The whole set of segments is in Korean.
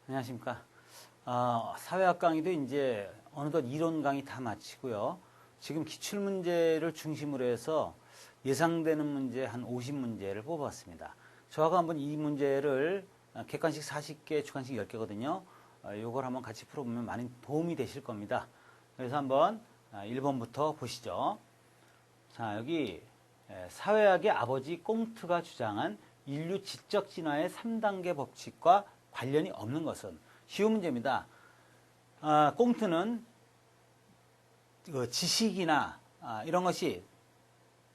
안녕하십니까. 사회학 강의도 이제 어느덧 이론 강의 다 마치고요. 지금 기출문제를 중심으로 해서 예상되는 문제 한 50문제를 뽑아봤습니다. 저하고 한번 이 문제를 객관식 40개, 주관식 10개거든요. 요걸 한번 같이 풀어보면 많이 도움이 되실 겁니다. 그래서 한번 1번부터 보시죠. 자, 여기 사회학의 아버지 꽁트가 주장한 인류 지적 진화의 3단계 법칙과 관련이 없는 것은? 쉬운 문제입니다. 꽁트는 지식이나 이런 것이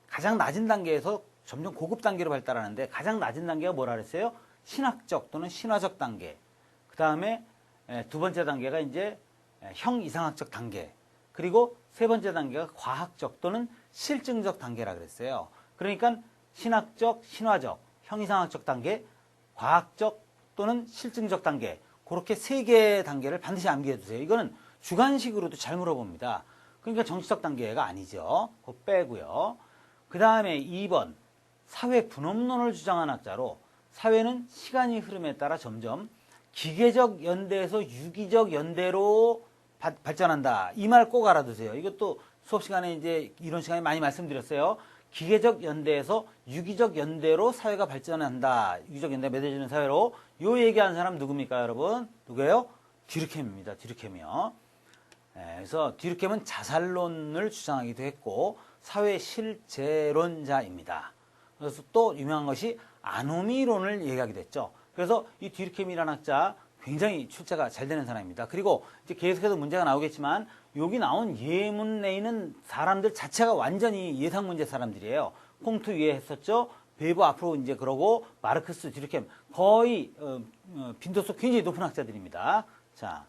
가장 낮은 단계에서 점점 고급 단계로 발달하는데, 가장 낮은 단계가 뭐라 그랬어요? 신학적 또는 신화적 단계. 그 다음에 두 번째 단계가 이제 형이상학적 단계. 그리고 세 번째 단계가 과학적 또는 실증적 단계라 그랬어요. 그러니까 신학적, 신화적, 형이상학적 단계, 과학적 또는 실증적 단계, 그렇게 세 개의 단계를 반드시 암기해 두세요. 이거는 주관식으로도 잘 물어봅니다. 그러니까 정치적 단계가 아니죠. 그거 빼고요. 그 다음에 2번, 사회 분업론을 주장한 학자로, 사회는 시간의 흐름에 따라 점점 기계적 연대에서 유기적 연대로 발전한다. 이 말 꼭 알아두세요. 이것도 수업 시간에 이제 이론 시간에 많이 말씀드렸어요. 기계적 연대에서 유기적 연대로 사회가 발전한다. 유기적 연대가 맺어지는 사회로. 요 얘기하는 사람 누굽니까, 여러분? 누구예요? 듀르켐입니다. 듀르켐이요. 그래서 듀르켐은 자살론을 주장하기도 했고 사회 실제론자입니다. 그래서 또 유명한 것이 아노미론을 얘기하기도 했죠. 그래서 이 듀르켐이라는 학자 굉장히 출제가 잘 되는 사람입니다. 그리고 이제 계속해서 문제가 나오겠지만 여기 나온 예문 내에 있는 사람들 자체가 완전히 예상 문제 사람들이에요. 콩트 위에 했었죠. 베이브 앞으로 이제 그러고 마르크스, 듀르켐 거의 빈도수 굉장히 높은 학자들입니다. 자,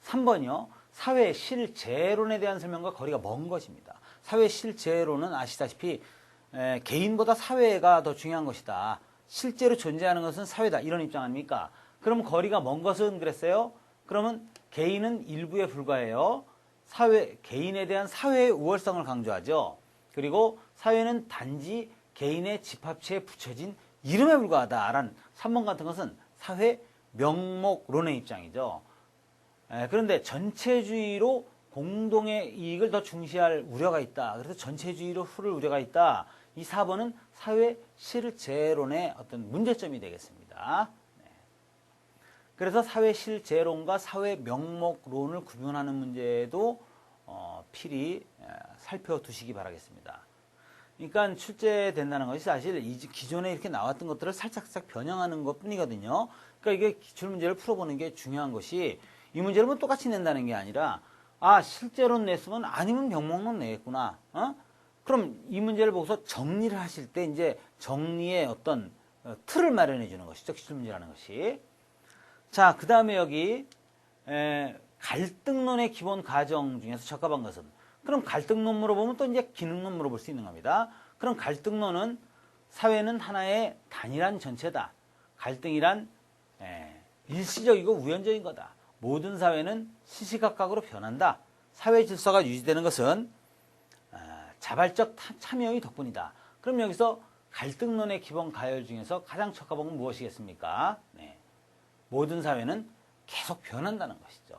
3번이요. 사회 실제론에 대한 설명과 거리가 먼 것입니다. 사회 실제론은 아시다시피 개인보다 사회가 더 중요한 것이다. 실제로 존재하는 것은 사회다. 이런 입장 아닙니까? 그럼 거리가 먼 것은 그랬어요? 그러면 개인은 일부에 불과해요. 개인에 대한 사회의 우월성을 강조하죠. 그리고 사회는 단지 개인의 집합체에 붙여진 이름에 불과하다라는 3번 같은 것은 사회 명목론의 입장이죠. 그런데 전체주의로 공동의 이익을 더 중시할 우려가 있다. 그래서 전체주의로 흐를 우려가 있다. 이 4번은 사회 실제론의 어떤 문제점이 되겠습니다. 그래서 사회 실제론과 사회 명목론을 구분하는 문제도 필히 살펴두시기 바라겠습니다. 그러니까 출제된다는 것이 사실 기존에 이렇게 나왔던 것들을 살짝살짝 변형하는 것 뿐이거든요. 그러니까 이게 기출문제를 풀어보는 게 중요한 것이, 이 문제를 뭐 똑같이 낸다는 게 아니라, 실제론 냈으면 아니면 명목론 내겠구나. 그럼 이 문제를 보고서 정리를 하실 때 이제 정리의 어떤 틀을 마련해 주는 것이죠. 기출문제라는 것이. 자, 그 다음에 여기 갈등론의 기본 가정 중에서 적합한 것은? 그럼 갈등론 물어보면 또 이제 기능론 물어볼 수 있는 겁니다. 그럼 갈등론은 사회는 하나의 단일한 전체다. 갈등이란 일시적이고 우연적인 거다. 모든 사회는 시시각각으로 변한다. 사회 질서가 유지되는 것은 자발적 참여의 덕분이다. 그럼 여기서 갈등론의 기본 가열 중에서 가장 적합한 건 무엇이겠습니까? 모든 사회는 계속 변한다는 것이죠.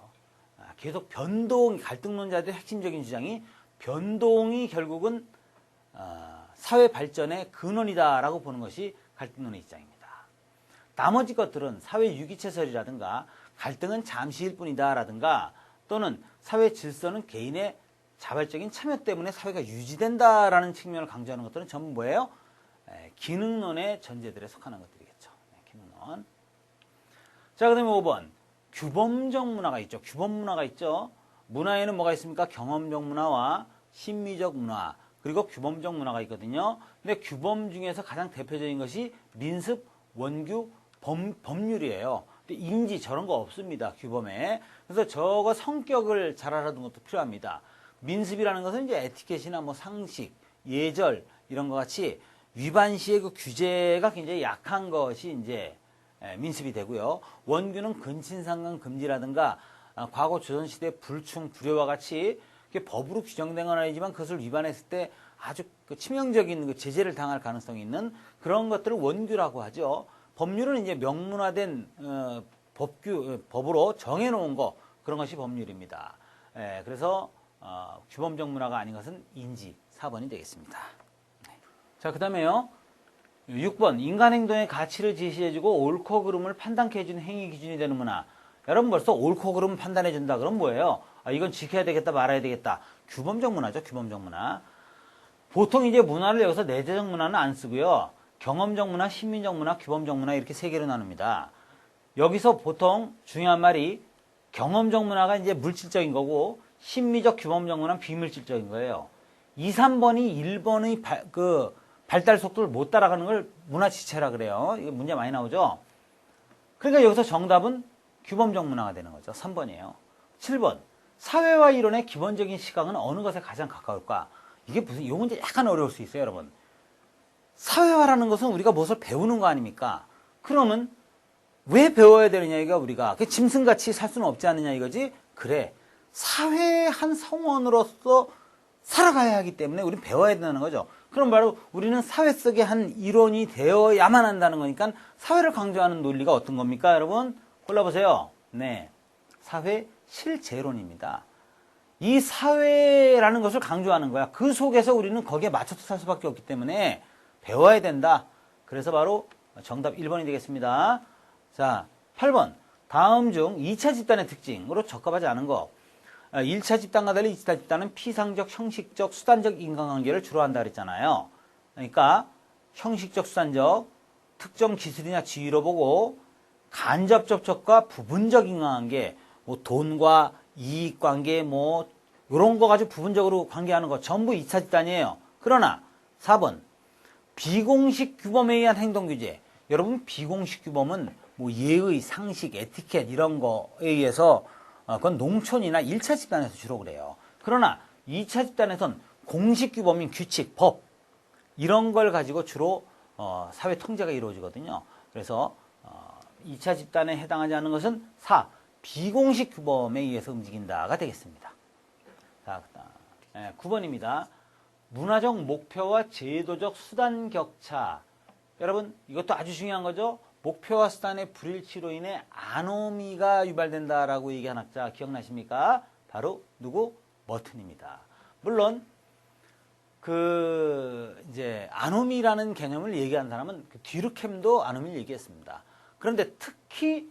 계속 갈등론자들의 핵심적인 주장이 변동이 결국은 사회 발전의 근원이다라고 보는 것이 갈등론의 입장입니다. 나머지 것들은 사회 유기체설이라든가 갈등은 잠시일 뿐이다라든가 또는 사회 질서는 개인의 자발적인 참여 때문에 사회가 유지된다라는 측면을 강조하는 것들은 전부 뭐예요? 기능론의 전제들에 속하는 것들이겠죠. 기능론. 자, 그 다음에 5번. 규범적 문화가 있죠. 규범 문화가 있죠. 문화에는 뭐가 있습니까? 경험적 문화와 심미적 문화, 그리고 규범적 문화가 있거든요. 근데 규범 중에서 가장 대표적인 것이 민습, 원규, 법률이에요. 근데 인지 저런 거 없습니다. 규범에. 그래서 저거 성격을 잘 알아두는 것도 필요합니다. 민습이라는 것은 이제 에티켓이나 뭐 상식, 예절 이런 것 같이 위반 시의 그 규제가 굉장히 약한 것이 이제 민습이 되고요. 원규는 근친상간 금지라든가 과거 조선시대 불충, 불효와 같이 법으로 규정된 건 아니지만 그것을 위반했을 때 아주 치명적인 제재를 당할 가능성이 있는 그런 것들을 원규라고 하죠. 법률은 이제 명문화된 법으로 정해놓은 거, 그런 것이 법률입니다. 그래서 규범적 문화가 아닌 것은 인지, 4번이 되겠습니다. 자, 그 다음에요. 6번, 인간 행동의 가치를 제시해주고 옳고 그름을 판단케 해주는 행위 기준이 되는 문화. 여러분 벌써 옳고 그름 판단해준다. 그럼 뭐예요? 이건 지켜야 되겠다, 말아야 되겠다. 규범적 문화죠, 규범적 문화. 보통 이제 문화를 여기서 내재적 문화는 안 쓰고요. 경험적 문화, 심미적 문화, 규범적 문화 이렇게 세 개로 나눕니다. 여기서 보통 중요한 말이 경험적 문화가 이제 물질적인 거고 심미적, 규범적 문화는 비물질적인 거예요. 2, 3번이 1번의 발달 속도를 못 따라가는 걸 문화 지체라 그래요. 이게 문제 많이 나오죠. 그러니까 여기서 정답은 규범적 문화가 되는 거죠. 3번이에요. 7번. 사회화 이론의 기본적인 시각은 어느 것에 가장 가까울까? 이게 무슨, 이 문제 약간 어려울 수 있어요, 여러분. 사회화라는 것은 우리가 무엇을 배우는 거 아닙니까? 그러면 왜 배워야 되느냐, 이거 우리가. 짐승같이 살 수는 없지 않느냐, 이거지? 그래. 사회의 한 성원으로서 살아가야 하기 때문에 우리는 배워야 된다는 거죠. 그럼 바로 우리는 사회 속의 한 일원이 되어야만 한다는 거니까 사회를 강조하는 논리가 어떤 겁니까, 여러분? 골라보세요. 네. 사회 실제론입니다. 이 사회라는 것을 강조하는 거야. 그 속에서 우리는 거기에 맞춰서 살 수밖에 없기 때문에 배워야 된다. 그래서 바로 정답 1번이 되겠습니다. 자, 8번. 다음 중 2차 집단의 특징으로 적합하지 않은 거. 1차 집단과 달리 2차 집단은 피상적, 형식적, 수단적 인간관계를 주로 한다 그랬잖아요. 그러니까 형식적, 수단적, 특정 기술이나 지위로 보고 간접 접촉과 부분적 인간관계, 뭐 돈과 이익관계, 뭐 이런 거 가지고 부분적으로 관계하는 거 전부 2차 집단이에요. 그러나 4번. 비공식 규범에 의한 행동 규제. 여러분, 비공식 규범은 뭐 예의, 상식, 에티켓 이런 거에 의해서 그건 농촌이나 1차 집단에서 주로 그래요. 그러나 2차 집단에선 공식 규범인 규칙, 법 이런 걸 가지고 주로 사회 통제가 이루어지거든요. 그래서 2차 집단에 해당하지 않는 것은 4. 비공식 규범에 의해서 움직인다가 되겠습니다. 자, 9번입니다. 문화적 목표와 제도적 수단 격차. 여러분, 이것도 아주 중요한 거죠. 목표와 수단의 불일치로 인해 아노미가 유발된다라고 얘기한 학자 기억나십니까? 바로 누구? 머튼입니다. 물론 이제 아노미라는 개념을 얘기한 사람은 뒤르켐도 아노미를 얘기했습니다. 그런데 특히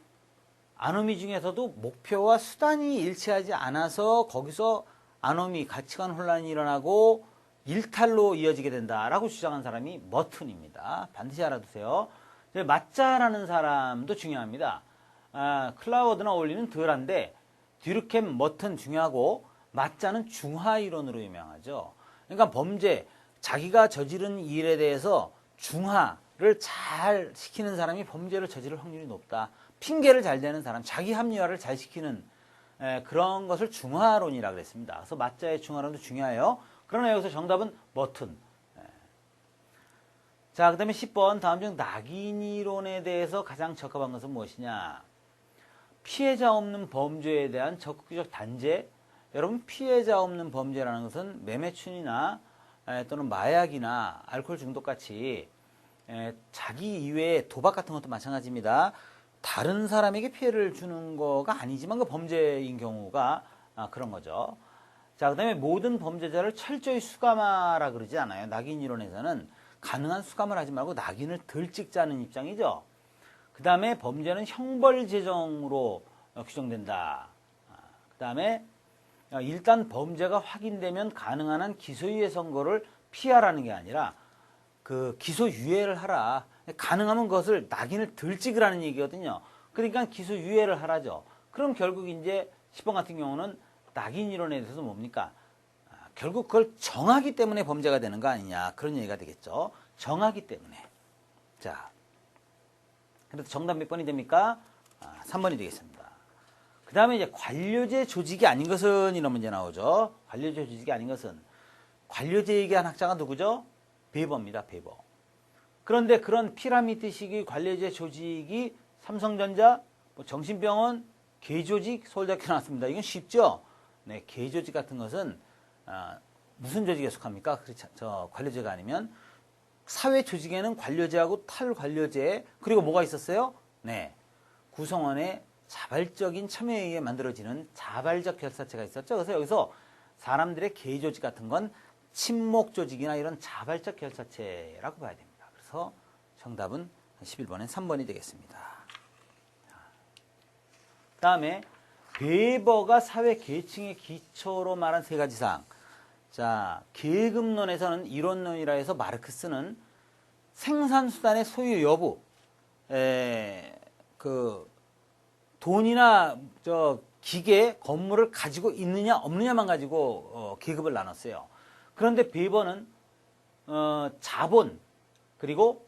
아노미 중에서도 목표와 수단이 일치하지 않아서 거기서 아노미, 가치관 혼란이 일어나고 일탈로 이어지게 된다라고 주장한 사람이 머튼입니다. 반드시 알아두세요. 마짜라는 사람도 중요합니다. 클라우드나 올리는 덜한데 뒤르켐, 머튼 중요하고 마짜는 중화 이론으로 유명하죠. 그러니까 범죄, 자기가 저지른 일에 대해서 중화를 잘 시키는 사람이 범죄를 저지를 확률이 높다. 핑계를 잘 대는 사람, 자기 합리화를 잘 시키는 그런 것을 중화론이라고 그랬습니다. 그래서 마짜의 중화론도 중요해요. 그러나 여기서 정답은 머튼. 자, 그 다음에 10번. 다음 중 낙인이론에 대해서 가장 적합한 것은 무엇이냐? 피해자 없는 범죄에 대한 적극적 단죄. 여러분, 피해자 없는 범죄라는 것은 매매춘이나 또는 마약이나 알코올 중독같이 자기 이외에 도박 같은 것도 마찬가지입니다. 다른 사람에게 피해를 주는 거가 아니지만 그 범죄인 경우가 그런 거죠. 자, 그 다음에 모든 범죄자를 철저히 수감하라 그러지 않아요. 낙인 이론에서는 가능한 수감을 하지 말고 낙인을 덜 찍자는 입장이죠. 그 다음에 범죄는 형벌 제정으로 규정된다. 그 다음에 일단 범죄가 확인되면 가능한 한 기소유예 선고를 피하라는 게 아니라 그 기소유예를 하라. 가능하면 그것을 낙인을 덜 찍으라는 얘기거든요. 그러니까 기소유예를 하라죠. 그럼 결국 이제 10번 같은 경우는 낙인 이론에 대해서 뭡니까? 결국 그걸 정하기 때문에 범죄가 되는 거 아니냐. 그런 얘기가 되겠죠. 정하기 때문에. 자, 그래서 정답 몇 번이 됩니까? 3번이 되겠습니다. 그 다음에 이제 관료제 조직이 아닌 것은 이런 문제 나오죠. 관료제 조직이 아닌 것은. 관료제 얘기한 학자가 누구죠? 베버입니다. 베버. 그런데 그런 피라미드식의 관료제 조직이 삼성전자, 정신병원, 개조직, 서울대학교 나왔습니다. 이건 쉽죠? 네, 개조직 같은 것은 무슨 조직에 속합니까? 저 관료제가 아니면 사회 조직에는 관료제하고 탈관료제, 그리고 뭐가 있었어요? 네. 구성원의 자발적인 참여에 의해 만들어지는 자발적 결사체가 있었죠. 그래서 여기서 사람들의 개의 조직 같은 건 친목 조직이나 이런 자발적 결사체라고 봐야 됩니다. 그래서 정답은 11번엔 3번이 되겠습니다. 그 다음에 베버가 사회 계층의 기초로 말한 세 가지 사항. 자, 계급론에서는 이론론이라 해서 마르크스는 생산수단의 소유 여부, 돈이나 기계, 건물을 가지고 있느냐 없느냐만 가지고 계급을 나눴어요. 그런데 베버는 자본, 그리고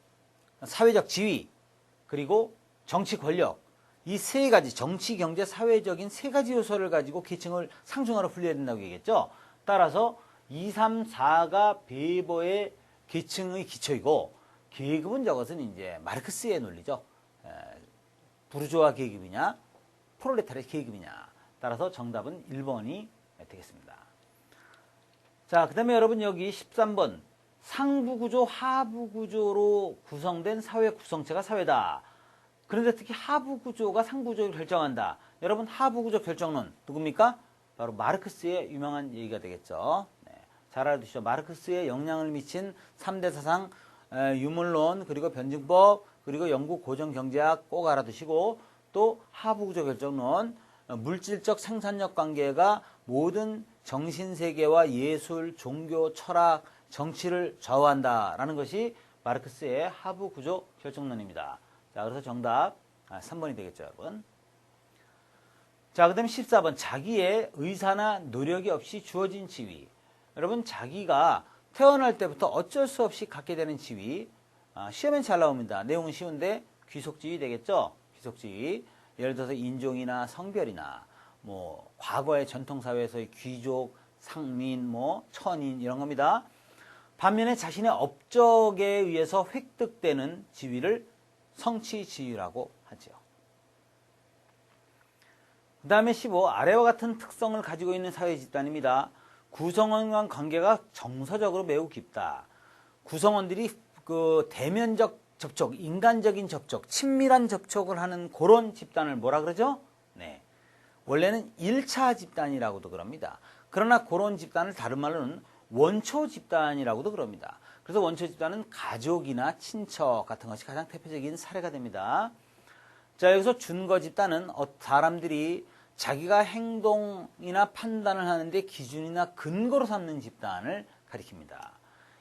사회적 지위, 그리고 정치 권력, 이 세 가지, 정치, 경제, 사회적인 세 가지 요소를 가지고 계층을 상중하로 분류해야 된다고 얘기했죠. 따라서 2, 3, 4가 베버의 계층의 기초이고, 계급은 저것은 이제 마르크스의 논리죠. 부르주아 계급이냐, 프롤레타리아 계급이냐. 따라서 정답은 1번이 되겠습니다. 자, 그 다음에 여러분 여기 13번. 상부구조, 하부구조로 구성된 사회 구성체가 사회다. 그런데 특히 하부구조가 상부구조를 결정한다. 여러분 하부구조 결정론 누굽니까? 바로 마르크스의 유명한 얘기가 되겠죠. 네, 잘 알아두시죠. 마르크스의 영향을 미친 3대 사상, 유물론, 그리고 변증법, 그리고 영국 고정경제학 꼭 알아두시고, 또 하부구조 결정론, 물질적 생산력 관계가 모든 정신세계와 예술, 종교, 철학, 정치를 좌우한다라는 것이 마르크스의 하부구조 결정론입니다. 자, 그래서 정답 3번이 되겠죠, 여러분. 자, 그 다음에 14번. 자기의 의사나 노력이 없이 주어진 지위. 여러분, 자기가 태어날 때부터 어쩔 수 없이 갖게 되는 지위. 시험엔 잘 나옵니다. 내용은 쉬운데 귀속지위 되겠죠? 귀속지위. 예를 들어서 인종이나 성별이나 뭐 과거의 전통사회에서의 귀족, 상민, 뭐 천인 이런 겁니다. 반면에 자신의 업적에 의해서 획득되는 지위를 성취지위라고 하죠. 그 다음에 15. 아래와 같은 특성을 가지고 있는 사회 집단입니다. 구성원 간 관계가 정서적으로 매우 깊다. 구성원들이 그 대면적 접촉, 인간적인 접촉, 친밀한 접촉을 하는 그런 집단을 뭐라 그러죠? 네. 원래는 1차 집단이라고도 그럽니다. 그러나 그런 집단을 다른 말로는 원초 집단이라고도 그럽니다. 그래서 원초 집단은 가족이나 친척 같은 것이 가장 대표적인 사례가 됩니다. 자, 여기서 준거 집단은 사람들이 자기가 행동이나 판단을 하는데 기준이나 근거로 삼는 집단을 가리킵니다.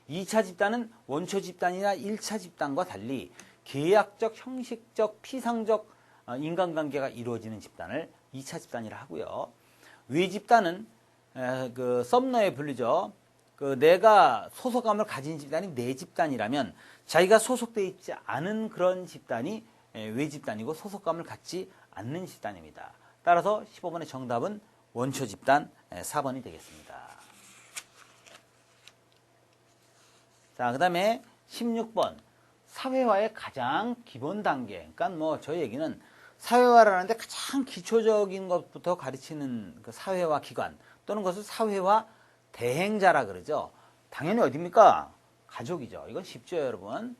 2차 집단은 원초 집단이나 1차 집단과 달리 계약적, 형식적, 피상적 인간관계가 이루어지는 집단을 2차 집단이라 하고요. 외 집단은 그 썸너에 불리죠. 그 내가 소속감을 가진 집단이 내 집단이라면 자기가 소속되어 있지 않은 그런 집단이 외 집단이고 소속감을 갖지 않는 집단입니다. 따라서 15번의 정답은 원초 집단 4번이 되겠습니다. 자, 그 다음에 16번. 사회화의 가장 기본 단계. 그러니까 뭐 저희 얘기는 사회화라는데 가장 기초적인 것부터 가르치는 그 사회화 기관 또는 그것을 사회화 대행자라 그러죠. 당연히 어디입니까? 가족이죠. 이건 쉽죠, 여러분.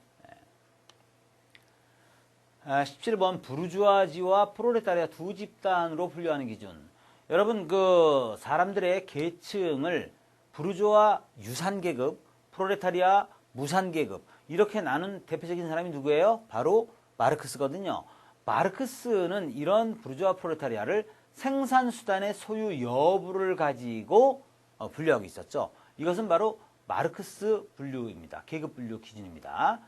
17번. 부르주아지와 프롤레타리아 두 집단으로 분류하는 기준. 여러분 그 사람들의 계층을 부르주아 유산계급, 프롤레타리아 무산계급 이렇게 나눈 대표적인 사람이 누구예요? 바로 마르크스거든요. 마르크스는 이런 부르주아 프롤레타리아를 생산수단의 소유 여부를 가지고 분류하고 있었죠. 이것은 바로 마르크스 분류입니다. 계급 분류 기준입니다.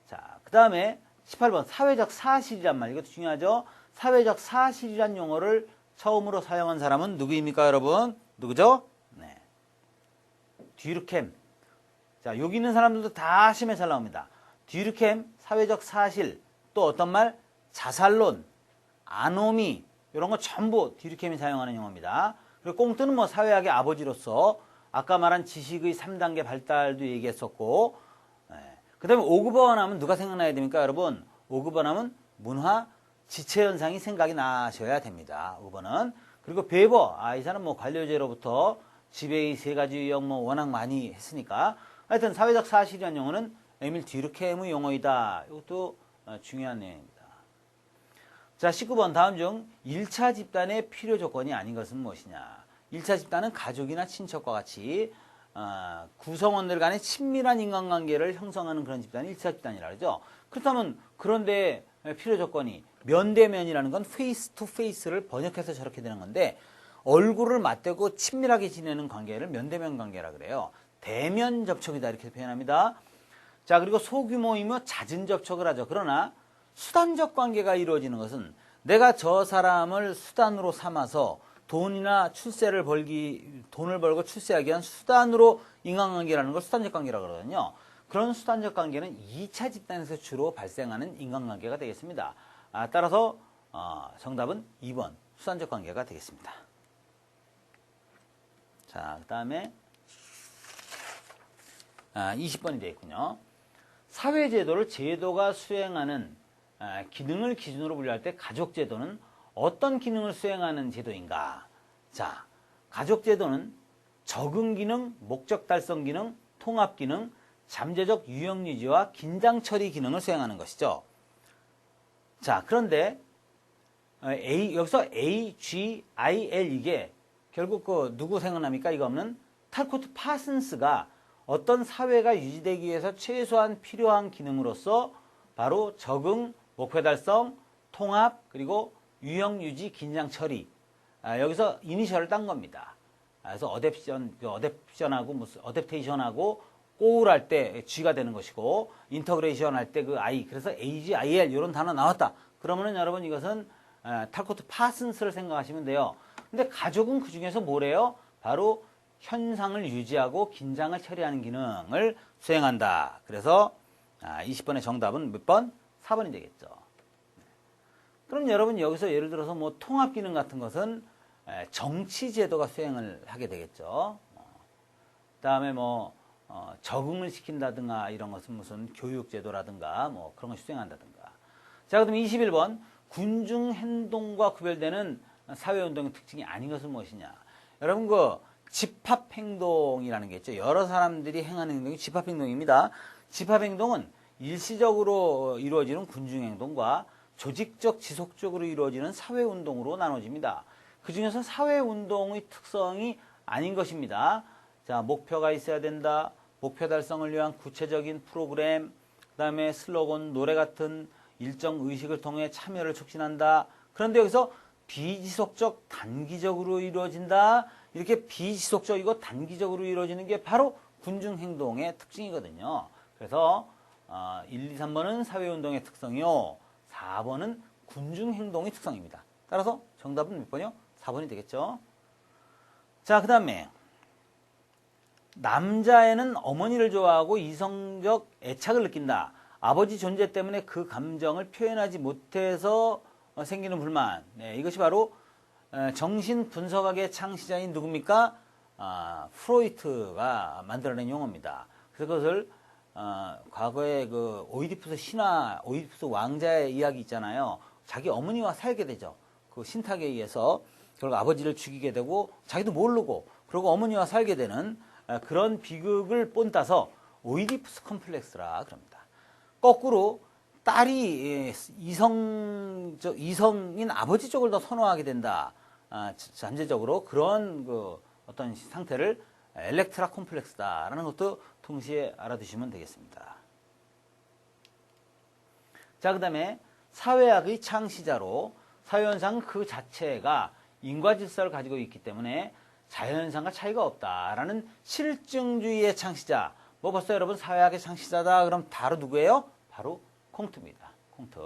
자, 그 다음에 18번. 사회적 사실이란 말. 이것도 중요하죠. 사회적 사실이란 용어를 처음으로 사용한 사람은 누구입니까, 여러분? 누구죠? 네. 듀르켐. 자, 여기 있는 사람들도 다 시험에 잘 나옵니다. 듀르켐, 사회적 사실, 또 어떤 말? 자살론, 아노미, 이런 거 전부 듀르켐이 사용하는 용어입니다. 그리고 꽁트는 뭐 사회학의 아버지로서 아까 말한 지식의 3단계 발달도 얘기했었고, 그 다음에 오그버원 하면 누가 생각나야 됩니까, 여러분? 오그버원 하면 문화 지체현상이 생각이 나셔야 됩니다. 5번은. 그리고 베버, 이 사람 뭐 관료제로부터 지배의 세 가지 유형 뭐 워낙 많이 했으니까. 하여튼 사회적 사실이라는 용어는 에밀 듀르케임의 용어이다. 이것도 중요한 내용입니다. 자, 19번 다음 중 1차 집단의 필요 조건이 아닌 것은 무엇이냐. 1차 집단은 가족이나 친척과 같이 구성원들 간의 친밀한 인간관계를 형성하는 그런 집단이 1차 집단이라 그러죠. 그렇다면 그런데 필요 조건이 면대면이라는 건 페이스 투 페이스를 번역해서 저렇게 되는 건데 얼굴을 맞대고 친밀하게 지내는 관계를 면대면 관계라 그래요. 대면 접촉이다 이렇게 표현합니다. 자, 그리고 소규모이며 잦은 접촉을 하죠. 그러나 수단적 관계가 이루어지는 것은 내가 저 사람을 수단으로 삼아서 돈을 벌고 출세하기 위한 수단으로 인간관계라는 걸 수단적 관계라고 그러거든요. 그런 수단적 관계는 2차 집단에서 주로 발생하는 인간관계가 되겠습니다. 따라서 정답은 2번 수단적 관계가 되겠습니다. 자, 그 다음에 20번이 되어 있군요. 사회제도를 제도가 수행하는 기능을 기준으로 분류할 때 가족제도는 어떤 기능을 수행하는 제도인가? 자, 가족제도는 적응기능, 목적 달성 기능, 통합 기능, 잠재적 유형 유지와 긴장 처리 기능을 수행하는 것이죠. 자, 그런데 여기서 A, G, I, L 이게 결국 누구 생각납니까? 이거 없는 탈코트 파슨스가 어떤 사회가 유지되기 위해서 최소한 필요한 기능으로서 바로 적응, 목표 달성, 통합, 그리고 유형 유지, 긴장 처리. 여기서 이니셜을 딴 겁니다. 그래서 어댑테이션하고 꼬울 할 때 G가 되는 것이고 인터그레이션 할 때 그 I. 그래서 AG, IL 이런 단어 나왔다. 그러면은 여러분 이것은 탈코트 파슨스를 생각하시면 돼요. 근데 가족은 그 중에서 뭐래요? 바로 현상을 유지하고 긴장을 처리하는 기능을 수행한다. 그래서 20번의 정답은 몇 번? 4번이 되겠죠. 그럼 여러분 여기서 예를 들어서 뭐 통합 기능 같은 것은 정치 제도가 수행을 하게 되겠죠. 그다음에 뭐 적응을 시킨다든가 이런 것은 무슨 교육 제도라든가 뭐 그런 것이 수행한다든가. 자, 그럼 21번 군중 행동과 구별되는 사회 운동의 특징이 아닌 것은 무엇이냐? 여러분 그 집합 행동이라는 게 있죠. 여러 사람들이 행하는 행동이 집합 행동입니다. 집합 행동은 일시적으로 이루어지는 군중 행동과 조직적 지속적으로 이루어지는 사회 운동으로 나눠집니다. 그 중에서 사회 운동의 특성이 아닌 것입니다. 자, 목표가 있어야 된다. 목표 달성을 위한 구체적인 프로그램, 그다음에 슬로건, 노래 같은 일정 의식을 통해 참여를 촉진한다. 그런데 여기서 비지속적, 단기적으로 이루어진다. 이렇게 비지속적이고 단기적으로 이루어지는 게 바로 군중 행동의 특징이거든요. 그래서 1, 2, 3번은 사회운동의 특성이요. 4번은 군중 행동의 특성입니다. 따라서 정답은 몇 번이요? 4번이 되겠죠. 자, 그 다음에 남자애는 어머니를 좋아하고 이성적 애착을 느낀다. 아버지 존재 때문에 그 감정을 표현하지 못해서 생기는 불만. 네, 이것이 바로 정신분석학의 창시자인 누굽니까? 프로이트가 만들어낸 용어입니다. 그래서 그것을 과거에 그 오이디푸스 왕자의 이야기 있잖아요. 자기 어머니와 살게 되죠. 그 신탁에 의해서 결국 아버지를 죽이게 되고 자기도 모르고 그리고 어머니와 살게 되는 그런 비극을 본따서 오이디푸스 컴플렉스라 그럽니다. 거꾸로 딸이 이성인 아버지 쪽을 더 선호하게 된다. 잠재적으로 그런 그 어떤 상태를 엘렉트라 콤플렉스다라는 것도 동시에 알아두시면 되겠습니다. 자, 그 다음에 사회학의 창시자로 사회현상 그 자체가 인과질서를 가지고 있기 때문에 자연현상과 차이가 없다라는 실증주의의 창시자. 뭐 벌써 여러분 사회학의 창시자다 그럼 바로 누구예요? 바로 콩트입니다. 콩트.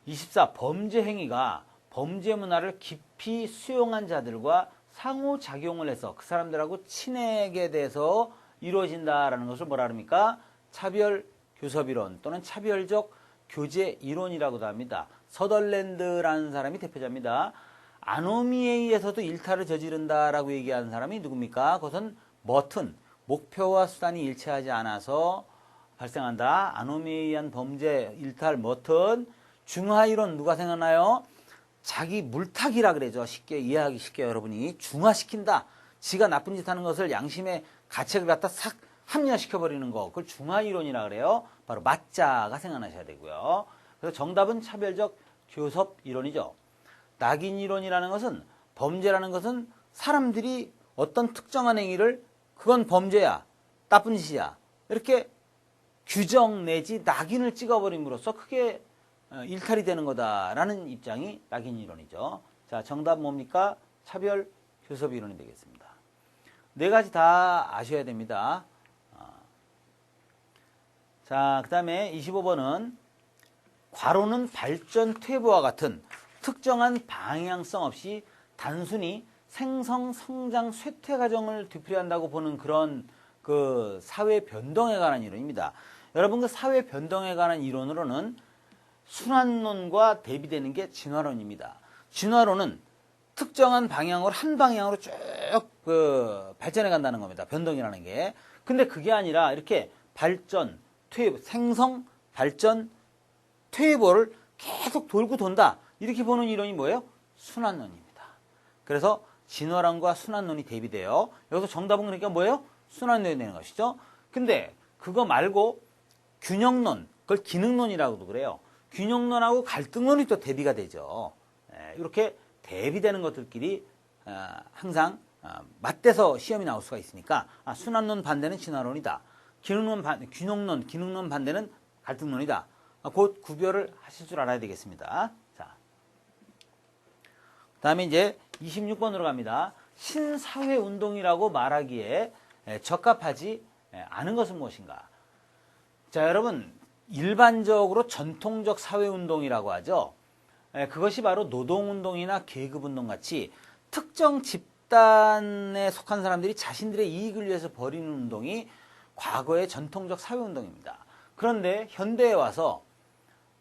24. 범죄 행위가 범죄 문화를 깊이 수용한 자들과 상호작용을 해서 그 사람들하고 친하게 돼서 이루어진다라는 것을 뭐라 합니까? 차별 교섭이론 또는 차별적 교제 이론이라고도 합니다. 서덜랜드라는 사람이 대표자입니다. 아노미에 의해서도 일탈을 저지른다라고 얘기하는 사람이 누굽니까? 그것은 머튼, 목표와 수단이 일치하지 않아서 발생한다. 아노미에 의한 범죄, 일탈, 머튼. 중화이론 누가 생각나요? 자기 물타기라 그러죠. 쉽게 이해하기 쉽게 여러분이 중화시킨다. 지가 나쁜 짓 하는 것을 양심의 가책을 갖다 싹 합리화시켜버리는 거, 그걸 중화이론이라 그래요. 바로 맞자가 생각나셔야 되고요. 그래서 정답은 차별적 교섭 이론이죠. 낙인 이론이라는 것은, 범죄라는 것은 사람들이 어떤 특정한 행위를 그건 범죄야, 나쁜 짓이야, 이렇게 규정 내지 낙인을 찍어버림으로써 크게 일탈이 되는 거다라는 입장이 낙인 이론이죠. 자, 정답 뭡니까? 차별 교섭 이론이 되겠습니다. 네 가지 다 아셔야 됩니다. 자, 그 다음에 25번은 괄호는 발전 퇴보와 같은 특정한 방향성 없이 단순히 생성, 성장, 쇠퇴 과정을 되풀이한다고 보는 그런 그 사회 변동에 관한 이론입니다. 여러분, 그 사회 변동에 관한 이론으로는 순환론과 대비되는 게 진화론입니다. 진화론은 특정한 방향으로 한 방향으로 쭉 발전해 간다는 겁니다. 변동이라는 게. 근데 그게 아니라 이렇게 발전, 퇴보, 생성, 발전, 퇴보를 계속 돌고 돈다. 이렇게 보는 이론이 뭐예요? 순환론입니다. 그래서 진화론과 순환론이 대비돼요. 여기서 정답은 그러니까 뭐예요? 순환론이 되는 것이죠. 근데 그거 말고 균형론, 그걸 기능론이라고도 그래요. 균형론하고 갈등론이 또 대비가 되죠. 이렇게 대비되는 것들끼리 항상 맞대서 시험이 나올 수가 있으니까 순환론 반대는 진화론이다. 균형론, 기능론 반대는 갈등론이다. 곧 구별을 하실 줄 알아야 되겠습니다. 자, 그 다음에 이제 26번으로 갑니다. 신사회운동이라고 말하기에 적합하지 않은 것은 무엇인가? 자, 여러분, 일반적으로 전통적 사회운동이라고 하죠. 그것이 바로 노동운동이나 계급운동 같이 특정 집단에 속한 사람들이 자신들의 이익을 위해서 벌이는 운동이 과거의 전통적 사회운동입니다. 그런데 현대에 와서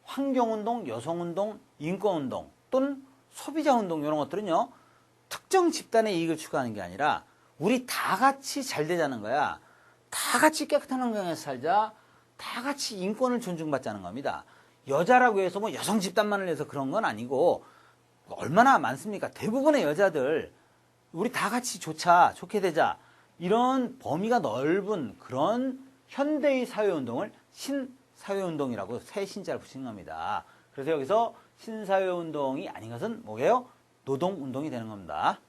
환경운동, 여성운동, 인권운동 또는 소비자운동 이런 것들은요, 특정 집단의 이익을 추구하는 게 아니라 우리 다 같이 잘 되자는 거야. 다 같이 깨끗한 환경에서 살자. 다 같이 인권을 존중받자는 겁니다. 여자라고 해서 뭐 여성 집단만을 위해서 그런 건 아니고 얼마나 많습니까? 대부분의 여자들 우리 다 같이 좋게 되자. 이런 범위가 넓은 그런 현대의 사회운동을 신사회운동이라고 새 신자를 붙인 겁니다. 그래서 여기서 신사회운동이 아닌 것은 뭐예요? 노동운동이 되는 겁니다.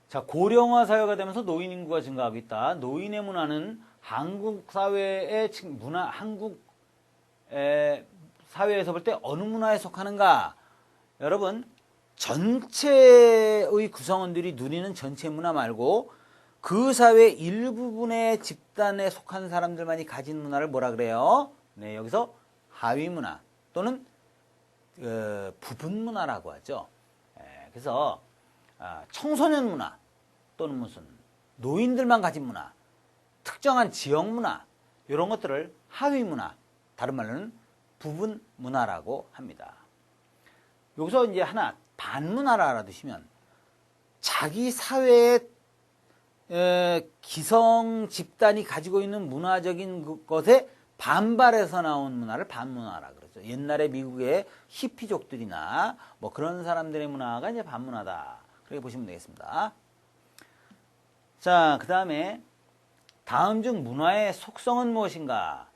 자, 고령화 사회가 되면서 노인 인구가 증가하고 있다. 노인의 문화는 한국 사회의 문화, 한국 사회에서 볼 때 어느 문화에 속하는가? 여러분, 전체의 구성원들이 누리는 전체 문화 말고 그 사회 일부분의 집단에 속한 사람들만이 가진 문화를 뭐라 그래요? 네, 여기서 하위 문화 또는 부분 문화라고 하죠. 그래서 청소년 문화 또는 무슨 노인들만 가진 문화, 특정한 지역 문화 이런 것들을 하위 문화, 다른 말로는 부분 문화라고 합니다. 여기서 이제 하나 반문화라 알아두시면 자기 사회의 기성 집단이 가지고 있는 문화적인 것에 반발해서 나온 문화를 반문화라 그러죠. 옛날에 미국의 히피족들이나 뭐 그런 사람들의 문화가 이제 반문화다. 그렇게 보시면 되겠습니다. 자, 그 다음에 다음 중 문화의 속성은 무엇인가?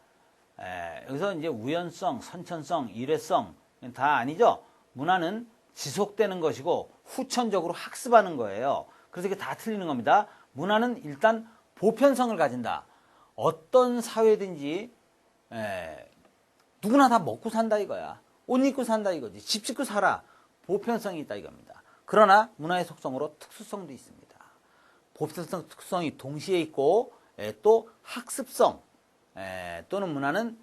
여기서 이제 우연성, 선천성, 일회성 다 아니죠. 문화는 지속되는 것이고 후천적으로 학습하는 거예요. 그래서 이게 다 틀리는 겁니다. 문화는 일단 보편성을 가진다. 어떤 사회든지 누구나 다 먹고 산다 이거야. 옷 입고 산다 이거지. 집 짓고 살아. 보편성이 있다 이겁니다. 그러나 문화의 속성으로 특수성도 있습니다. 보편성, 특성이 동시에 있고 또 학습성 또는 문화는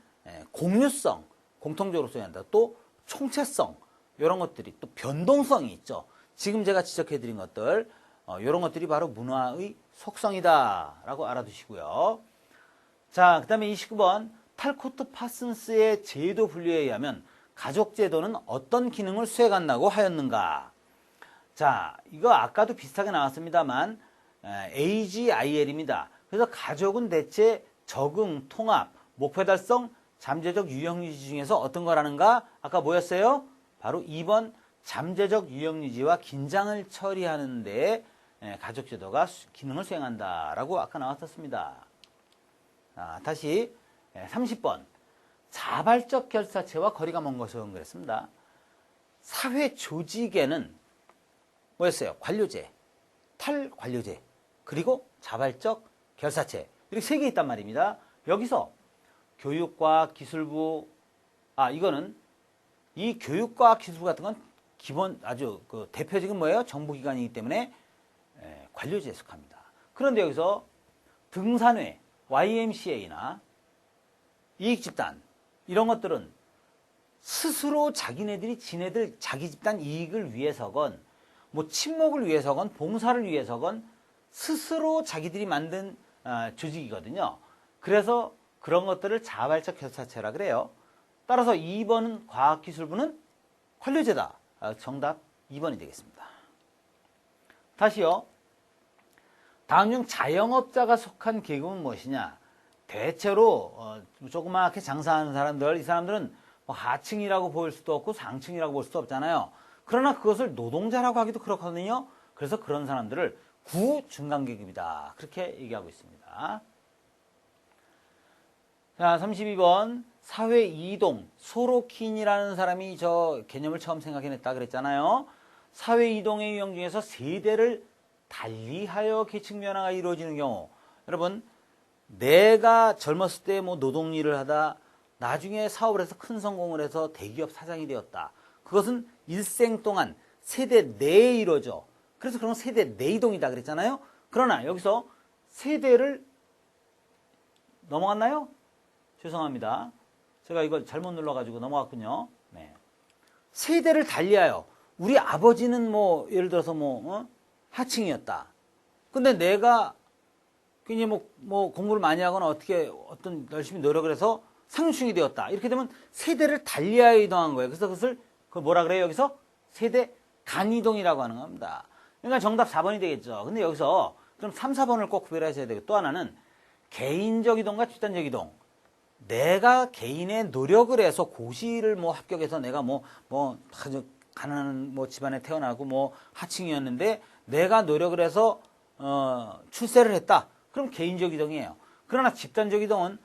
공유성, 공통적으로 소유한다. 또 총체성 이런 것들이 또 변동성이 있죠. 지금 제가 지적해드린 것들 이런 것들이 바로 문화의 속성이다 라고 알아두시고요. 자, 그 다음에 29번 탈코트 파슨스의 제도 분류에 의하면 가족제도는 어떤 기능을 수행한다고 하였는가? 자, 이거 아까도 비슷하게 나왔습니다만 AGIL입니다. 그래서 가족은 대체 적응, 통합, 목표 달성, 잠재적 유형 유지 중에서 어떤 거라는가? 아까 뭐였어요? 바로 2번 잠재적 유형 유지와 긴장을 처리하는 데 가족제도가 기능을 수행한다라고 아까 나왔었습니다. 다시 30번 자발적 결사체와 거리가 먼 것은 그랬습니다. 사회 조직에는 뭐였어요? 관료제, 탈관료제, 그리고 자발적 결사체 이렇게 세 개 있단 말입니다. 여기서 교육과 기술부 이거는 이 교육과 기술부 같은 건 기본 아주 그 대표적인 뭐예요? 정부기관이기 때문에 관료제에 속합니다. 그런데 여기서 등산회, YMCA나 이익집단 이런 것들은 스스로 자기네들이 지네들 자기 집단 이익을 위해서건 뭐 친목을 위해서건 봉사를 위해서건 스스로 자기들이 만든 조직이거든요. 그래서 그런 것들을 자발적 결사체라 그래요. 따라서 2번은 과학기술부는 관료제다. 정답 2번이 되겠습니다. 다시요. 다음 중 자영업자가 속한 계급은 무엇이냐? 대체로 조그맣게 장사하는 사람들, 이 사람들은 뭐 하층이라고 볼 수도 없고 상층이라고 볼 수도 없잖아요. 그러나 그것을 노동자라고 하기도 그렇거든요. 그래서 그런 사람들을 구중간계급이다. 그렇게 얘기하고 있습니다. 자, 32번 사회 이동, 소로킨이라는 사람이 저 개념을 처음 생각해냈다 그랬잖아요. 사회 이동의 유형 중에서 세대를 달리하여 계층 변화가 이루어지는 경우, 여러분 내가 젊었을 때 뭐 노동일을 하다 나중에 사업을 해서 큰 성공을 해서 대기업 사장이 되었다. 그것은 일생 동안 세대 내에 이루어져. 그래서 그런 세대 내 이동이다 그랬잖아요. 그러나 여기서 세대를 넘어갔나요? 죄송합니다. 제가 이걸 잘못 눌러가지고 넘어갔군요. 네. 세대를 달리하여 우리 아버지는 뭐 예를 들어서 하층이었다. 근데 내가 굉장히 뭐 공부를 많이 하거나 어떤 열심히 노력을 해서 상층이 되었다. 이렇게 되면 세대를 달리하여 이동한 거예요. 그래서 그것을 뭐라 그래요? 여기서 세대 간이동이라고 하는 겁니다. 그러니까 정답 4번이 되겠죠. 근데 여기서 그럼 3, 4번을 꼭 구별하셔야 되고 또 하나는 개인적 이동과 집단적 이동. 내가 개인의 노력을 해서 고시를 합격해서 내가 아주 가난한 집안에 태어나고 하층이었는데 내가 노력을 해서 출세를 했다. 그럼 개인적 이동이에요. 그러나 집단적 이동은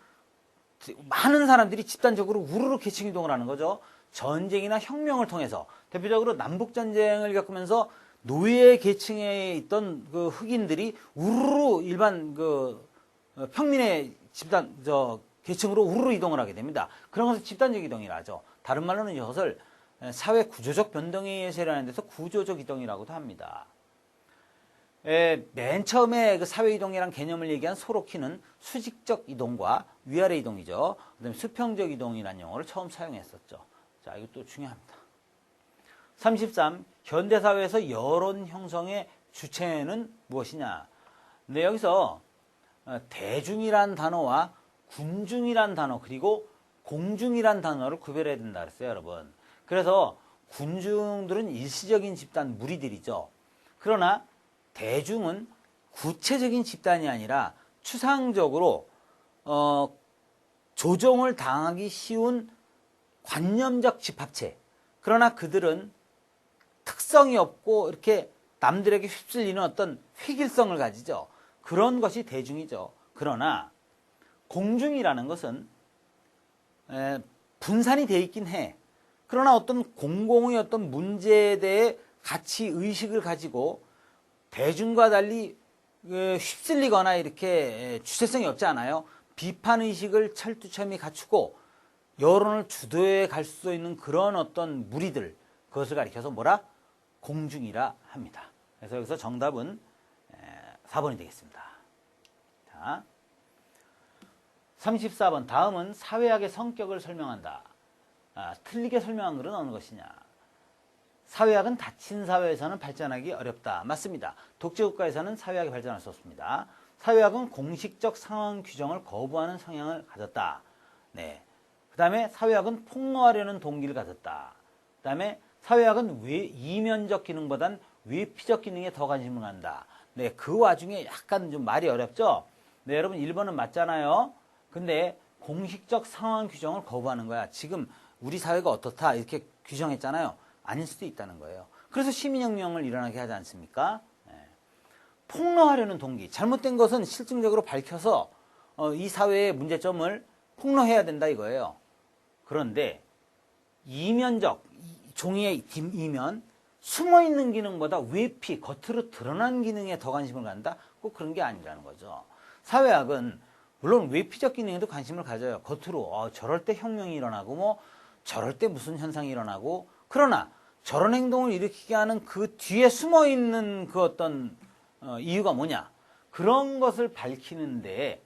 많은 사람들이 집단적으로 우르르 계층 이동을 하는 거죠. 전쟁이나 혁명을 통해서 대표적으로 남북전쟁을 겪으면서 노예 계층에 있던 그 흑인들이 우르르 일반 평민의 집단 계층으로 우르르 이동을 하게 됩니다. 그런 것을 집단적 이동이라 하죠. 다른 말로는 이것을 사회 구조적 변동에 의해서 일어나는 데서 구조적 이동이라고도 합니다. 맨 처음에 그 사회 이동이라는 개념을 얘기한 소로키는 수직적 이동과 위아래 이동이죠. 그다음에 수평적 이동이라는 용어를 처음 사용했었죠. 자, 이것도 중요합니다. 33. 현대사회에서 여론 형성의 주체는 무엇이냐? 근데 여기서 대중이란 단어와 군중이란 단어 그리고 공중이란 단어를 구별해야 된다 그랬어요, 여러분. 그래서 군중들은 일시적인 집단 무리들이죠. 그러나 대중은 구체적인 집단이 아니라 추상적으로 조종을 당하기 쉬운 관념적 집합체. 그러나 그들은 특성이 없고 이렇게 남들에게 휩쓸리는 어떤 획일성을 가지죠. 그런 것이 대중이죠. 그러나 공중이라는 것은 분산이 되어 있긴 해. 그러나 어떤 공공의 어떤 문제에 대해 가치 의식을 가지고 대중과 달리 휩쓸리거나 이렇게 주체성이 없지 않아요. 비판 의식을 철두철미 갖추고 여론을 주도해 갈 수 있는 그런 어떤 무리들, 그것을 가리켜서 뭐라? 공중이라 합니다. 그래서 여기서 정답은 4번이 되겠습니다. 자, 34번. 다음은 사회학의 성격을 설명한다. 틀리게 설명한 글은 어느 것이냐? 사회학은 닫힌 사회에서는 발전하기 어렵다. 맞습니다. 독재국가에서는 사회학이 발전할 수 없습니다. 사회학은 공식적 상황 규정을 거부하는 성향을 가졌다. 네. 그 다음에 사회학은 폭로하려는 동기를 가졌다. 그 다음에 사회학은 이면적 기능보단 외피적 기능에 더 관심을 갖는다. 네. 그 와중에 약간 좀 말이 어렵죠? 네. 여러분 1번은 맞잖아요. 근데 공식적 상황 규정을 거부하는 거야. 지금 우리 사회가 어떻다 이렇게 규정했잖아요. 아닐 수도 있다는 거예요. 그래서 시민혁명을 일어나게 하지 않습니까? 네. 폭로하려는 동기, 잘못된 것은 실증적으로 밝혀서 이 사회의 문제점을 폭로해야 된다 이거예요. 그런데 이면적, 종이의 뒷이면 숨어있는 기능보다 외피, 겉으로 드러난 기능에 더 관심을 갖는다? 꼭 그런 게 아니라는 거죠. 사회학은 물론 외피적 기능에도 관심을 가져요. 겉으로 저럴 때 혁명이 일어나고 뭐 저럴 때 무슨 현상이 일어나고, 그러나 저런 행동을 일으키게 하는 그 뒤에 숨어있는 그 어떤 이유가 뭐냐, 그런 것을 밝히는데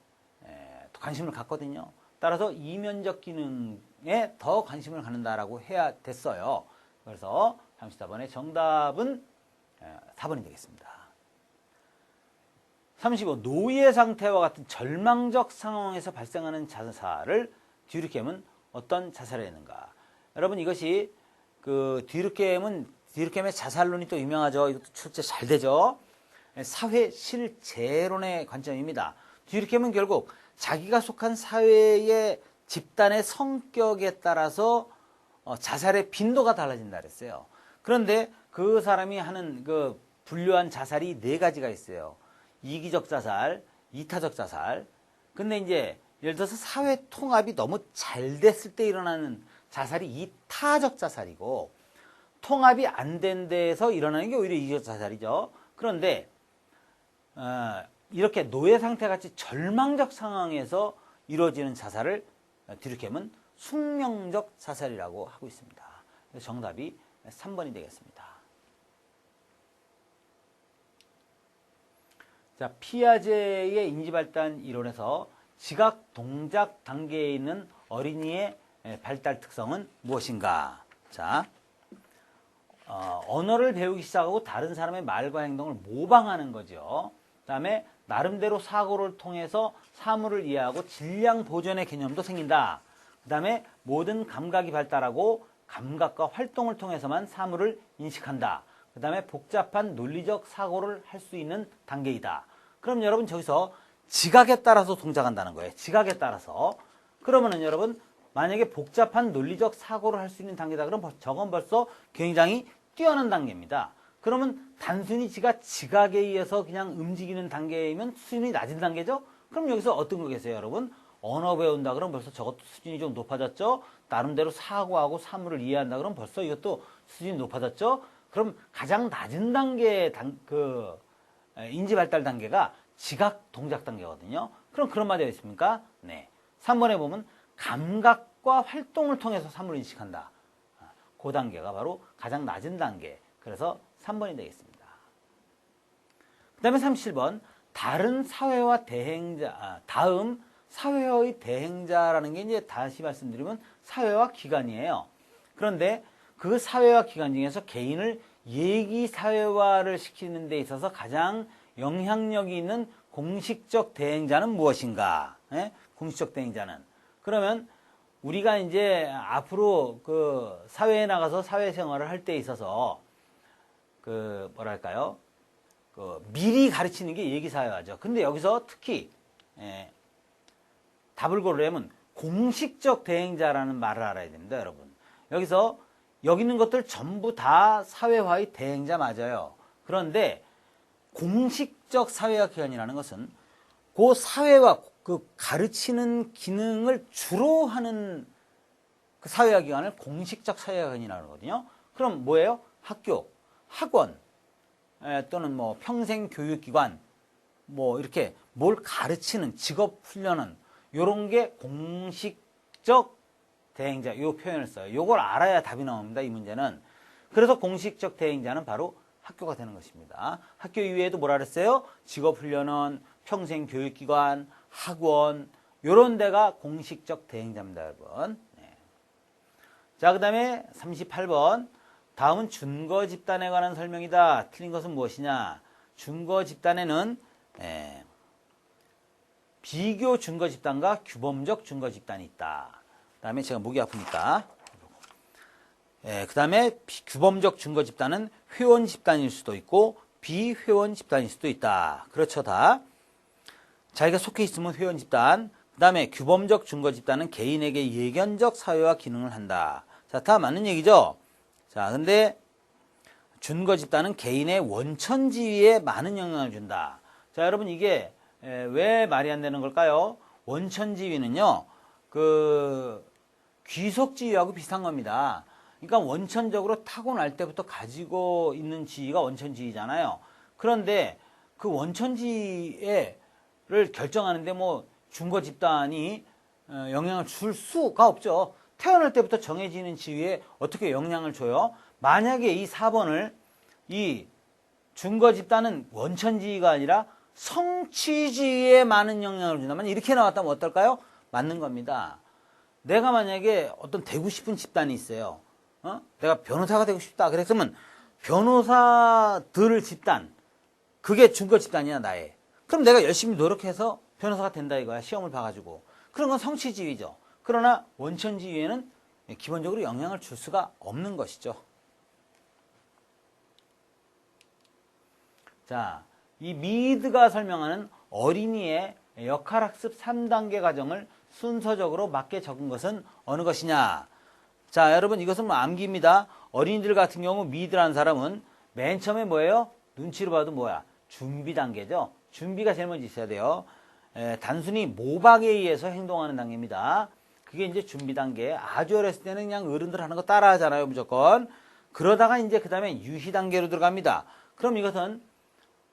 더 관심을 갖거든요. 따라서 이면적 기능에 더 관심을 갖는다라고 해야 됐어요. 그래서 34번의 정답은 4번이 되겠습니다. 35. 노예 상태와 같은 절망적 상황에서 발생하는 자살을 뒤르켐은 어떤 자살이었는가? 여러분, 이것이 그 뒤르켐의 자살론이 또 유명하죠. 이것도 출제 잘 되죠. 사회 실제론의 관점입니다. 뒤르켐은 결국 자기가 속한 사회의 집단의 성격에 따라서 자살의 빈도가 달라진다 그랬어요. 그런데 그 사람이 하는 그 분류한 자살이 4가지가 있어요. 이기적 자살, 이타적 자살. 근데 이제 예를 들어서 사회 통합이 너무 잘 됐을 때 일어나는 자살이 이타적 자살이고, 통합이 안 된 데에서 일어나는 게 오히려 이기적 자살이죠. 그런데 이렇게 노예 상태 같이 절망적 상황에서 이루어지는 자살을 뒤르켐은 숙명적 자살이라고 하고 있습니다. 그래서 정답이 3번이 되겠습니다. 자, 피아제의 인지발달 이론에서 지각 동작 단계에 있는 어린이의 발달 특성은 무엇인가? 자, 언어를 배우기 시작하고 다른 사람의 말과 행동을 모방하는 거죠. 그 다음에 나름대로 사고를 통해서 사물을 이해하고 질량 보존의 개념도 생긴다. 그 다음에 모든 감각이 발달하고 감각과 활동을 통해서만 사물을 인식한다. 그 다음에 복잡한 논리적 사고를 할 수 있는 단계이다. 그럼 여러분, 저기서 지각에 따라서 동작한다는 거예요. 지각에 따라서. 그러면은 여러분, 만약에 복잡한 논리적 사고를 할 수 있는 단계다. 그럼 저건 벌써 굉장히 뛰어난 단계입니다. 그러면 단순히 지각에 의해서 그냥 움직이는 단계이면 수준이 낮은 단계죠? 그럼 여기서 어떤 거겠어요, 여러분? 언어 배운다 그러면 벌써 저것도 수준이 좀 높아졌죠? 나름대로 사고하고 사물을 이해한다 그러면 벌써 이것도 수준이 높아졌죠? 그럼 가장 낮은 단계의 인지 발달 단계가 지각 동작 단계거든요. 그럼 그런 말이 어디 있습니까? 네. 3번에 보면 감각과 활동을 통해서 사물을 인식한다. 그 단계가 바로 가장 낮은 단계. 그래서 3번이 되겠습니다. 그 다음에 37번. 다른 사회와 대행자, 다음 사회의 대행자라는 게 이제 다시 말씀드리면 사회와 기관이에요. 그런데 그 사회와 기관 중에서 개인을 예기 사회화를 시키는 데 있어서 가장 영향력이 있는 공식적 대행자는 무엇인가? 예? 공식적 대행자는. 그러면 우리가 이제 앞으로 그 사회에 나가서 사회생활을 할 때 있어서 뭐랄까요? 미리 가르치는 게 예기사회화죠. 근데 여기서 특히 답을 고르려면 공식적 대행자라는 말을 알아야 됩니다, 여러분. 여기서 여기 있는 것들 전부 다 사회화의 대행자 맞아요. 그런데 공식적 사회화 기관이라는 것은 그 사회와 그 가르치는 기능을 주로 하는 그 사회화 기관을 공식적 사회화 기관이라고 하거든요. 그럼 뭐예요? 학교, 학원, 또는 뭐 평생 교육기관, 뭐 이렇게 뭘 가르치는 직업 훈련은 요런 게 공식적 대행자, 요 표현을 써요. 요걸 알아야 답이 나옵니다, 이 문제는. 그래서 공식적 대행자는 바로 학교가 되는 것입니다. 학교 이외에도 뭐라 그랬어요? 직업훈련원, 평생교육기관, 학원, 요런 데가 공식적 대행자입니다, 여러분. 네. 자, 그 다음에 38번. 다음은 준거 집단에 관한 설명이다. 틀린 것은 무엇이냐? 준거 집단에는 비교 준거 집단과 규범적 준거 집단이 있다. 그 다음에 제가 목이 아프니까. 그 다음에 규범적 준거 집단은 회원 집단일 수도 있고 비회원 집단일 수도 있다. 그렇죠, 다. 자기가 속해 있으면 회원 집단. 그 다음에 규범적 준거 집단은 개인에게 예견적 사회화 기능을 한다. 자, 다 맞는 얘기죠? 자, 근데 준거 집단은 개인의 원천지위에 많은 영향을 준다. 자, 여러분 이게 왜 말이 안 되는 걸까요? 원천지위는요, 그 귀속지위하고 비슷한 겁니다. 그러니까 원천적으로 타고날 때부터 가지고 있는 지위가 원천지위잖아요. 그런데 그 원천지위를 결정하는데 뭐 준거 집단이 영향을 줄 수가 없죠. 태어날 때부터 정해지는 지위에 어떻게 영향을 줘요? 만약에 이 4번을 이 준거 집단은 원천지위가 아니라 성취지위에 많은 영향을 준다면 이렇게 나왔다면 어떨까요? 맞는 겁니다. 내가 만약에 어떤 되고 싶은 집단이 있어요. 내가 변호사가 되고 싶다. 그랬으면 변호사들 집단, 그게 준거 집단이야, 나의. 그럼 내가 열심히 노력해서 변호사가 된다 이거야. 시험을 봐가지고. 그런 건 성취지위죠. 그러나 원천지위에는 기본적으로 영향을 줄 수가 없는 것이죠. 자, 이 미드가 설명하는 어린이의 역할학습 3단계 과정을 순서적으로 맞게 적은 것은 어느 것이냐? 자, 여러분 이것은 뭐 암기입니다. 어린이들 같은 경우 미드라는 사람은 맨 처음에 뭐예요? 눈치로 봐도 뭐야? 준비 단계죠. 준비가 제일 먼저 있어야 돼요. 단순히 모박에 의해서 행동하는 단계입니다. 그게 이제 준비 단계. 아주 어렸을 때는 그냥 어른들 하는 거 따라 하잖아요, 무조건. 그러다가 이제 그 다음에 유희 단계로 들어갑니다. 그럼 이것은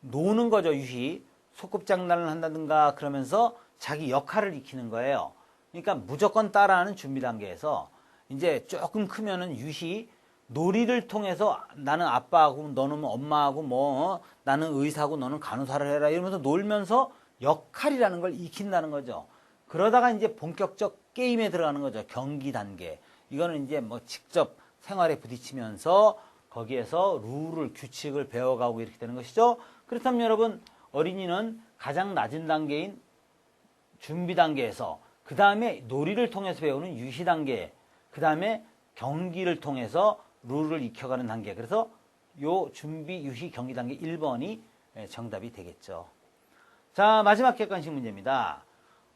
노는 거죠, 유희. 소꿉장난을 한다든가 그러면서 자기 역할을 익히는 거예요. 그러니까 무조건 따라하는 준비 단계에서 이제 조금 크면은 유희, 놀이를 통해서 나는 아빠하고 너는 엄마하고 뭐 나는 의사하고 너는 간호사를 해라 이러면서 놀면서 역할이라는 걸 익힌다는 거죠. 그러다가 이제 본격적 게임에 들어가는 거죠. 경기 단계. 이거는 이제 뭐 직접 생활에 부딪히면서 거기에서 룰을, 규칙을 배워가고 이렇게 되는 것이죠. 그렇다면 여러분, 어린이는 가장 낮은 단계인 준비 단계에서 그 다음에 놀이를 통해서 배우는 유희 단계, 그 다음에 경기를 통해서 룰을 익혀가는 단계. 그래서 요 준비, 유희, 경기 단계 1번이 정답이 되겠죠. 자, 마지막 객관식 문제입니다.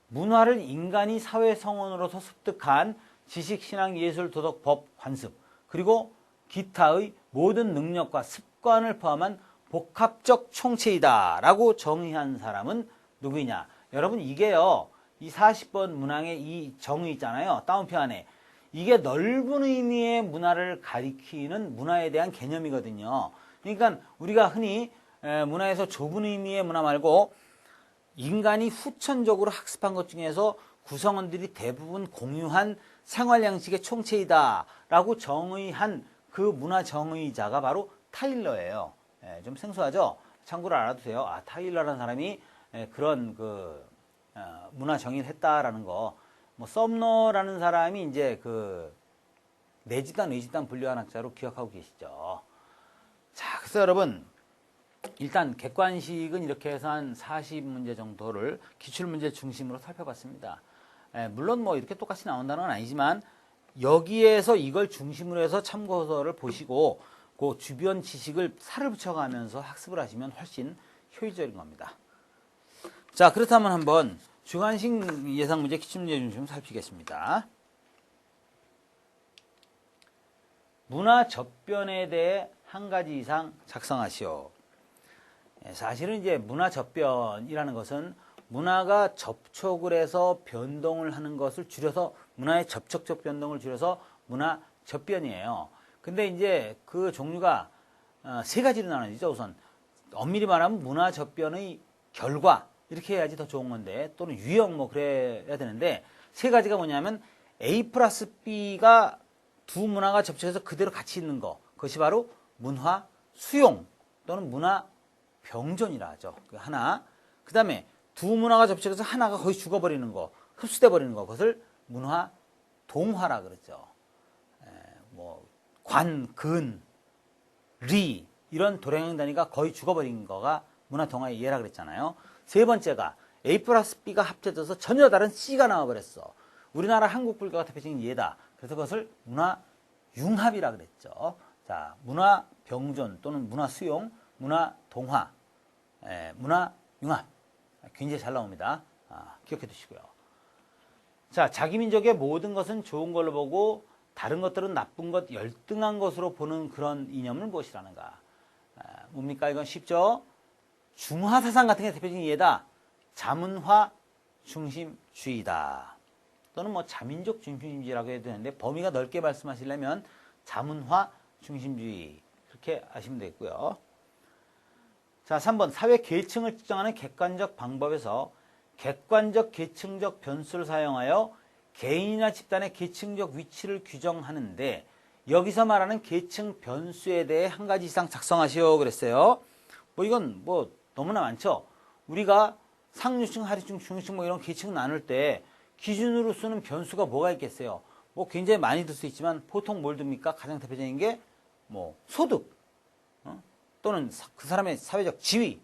문화를 인간이 사회 성원으로서 습득한 지식, 신앙, 예술, 도덕, 법, 관습, 그리고 기타의 모든 능력과 습관을 포함한 복합적 총체이다 라고 정의한 사람은 누구이냐? 여러분 이게요, 이 40번 문항의 이 정의 있잖아요, 따옴표 안에. 이게 넓은 의미의 문화를 가리키는 문화에 대한 개념이거든요. 그러니까 우리가 흔히 문화에서 좁은 의미의 문화 말고 인간이 후천적으로 학습한 것 중에서 구성원들이 대부분 공유한 생활 양식의 총체이다 라고 정의한 그 문화 정의자가 바로 타일러예요. 좀 생소하죠? 참고로 알아두세요. 아, 타일러라는 사람이 그런 그 문화 정의를 했다라는 거. 뭐 썸너라는 사람이 이제 그 내집단, 의집단 분류한 학자로 기억하고 계시죠. 자, 그래서 여러분 일단 객관식은 이렇게 해서 한 40문제 정도를 기출문제 중심으로 살펴봤습니다. 물론 뭐 이렇게 똑같이 나온다는 건 아니지만 여기에서 이걸 중심으로 해서 참고서를 보시고 그 주변 지식을 살을 붙여가면서 학습을 하시면 훨씬 효율적인 겁니다. 자, 그렇다면 한번 주관식 예상문제 기출문제 중심 살피겠습니다. 문화 접변에 대해 한 가지 이상 작성하시오. 사실은 이제 문화 접변이라는 것은 문화가 접촉을 해서 변동을 하는 것을 줄여서 문화의 접촉적 변동을 줄여서 문화 접변이에요. 근데 이제 그 종류가 세 가지로 나눠지죠. 우선 엄밀히 말하면 문화 접변의 결과 이렇게 해야지 더 좋은 건데, 또는 유형 뭐 그래야 되는데, 세 가지가 뭐냐면 A 플러스 B가 두 문화가 접촉해서 그대로 같이 있는 거, 그것이 바로 문화 수용 또는 문화 병존이라 하죠. 그 하나. 그 다음에 두 문화가 접촉해서 하나가 거의 죽어버리는 거, 흡수돼 버리는 거, 그것을 문화 동화라 그러죠. 뭐 관, 근, 리 이런 도량형 단위가 거의 죽어버린 거가 문화 동화의 예라 그랬잖아요. 세 번째가 A 플러스 B가 합쳐져서 전혀 다른 C가 나와버렸어. 우리나라 한국 불교가 대표적인 예다. 그래서 그것을 문화 융합이라 그랬죠. 자, 문화 병존 또는 문화 수용, 문화 동화, 문화 융합. 굉장히 잘 나옵니다. 기억해 두시고요. 자, 자기 민족의 모든 것은 좋은 걸로 보고 다른 것들은 나쁜 것, 열등한 것으로 보는 그런 이념은 무엇이라는가? 뭡니까? 이건 쉽죠? 중화 사상 같은 게 대표적인 예다. 자문화 중심주의다. 또는 뭐 자민족 중심주의라고 해도 되는데 범위가 넓게 말씀하시려면 자문화 중심주의 그렇게 하시면 되겠고요. 자, 3번 사회 계층을 측정하는 객관적 방법에서 객관적 계층적 변수를 사용하여 개인이나 집단의 계층적 위치를 규정하는데 여기서 말하는 계층 변수에 대해 한 가지 이상 작성하시오 그랬어요. 뭐 이건 뭐 너무나 많죠. 우리가 상류층, 하류층, 중류층 뭐 이런 계층 나눌 때 기준으로 쓰는 변수가 뭐가 있겠어요. 뭐 굉장히 많이 들 수 있지만 보통 뭘 듭니까? 가장 대표적인 게 뭐 소득 또는 그 사람의 사회적 지위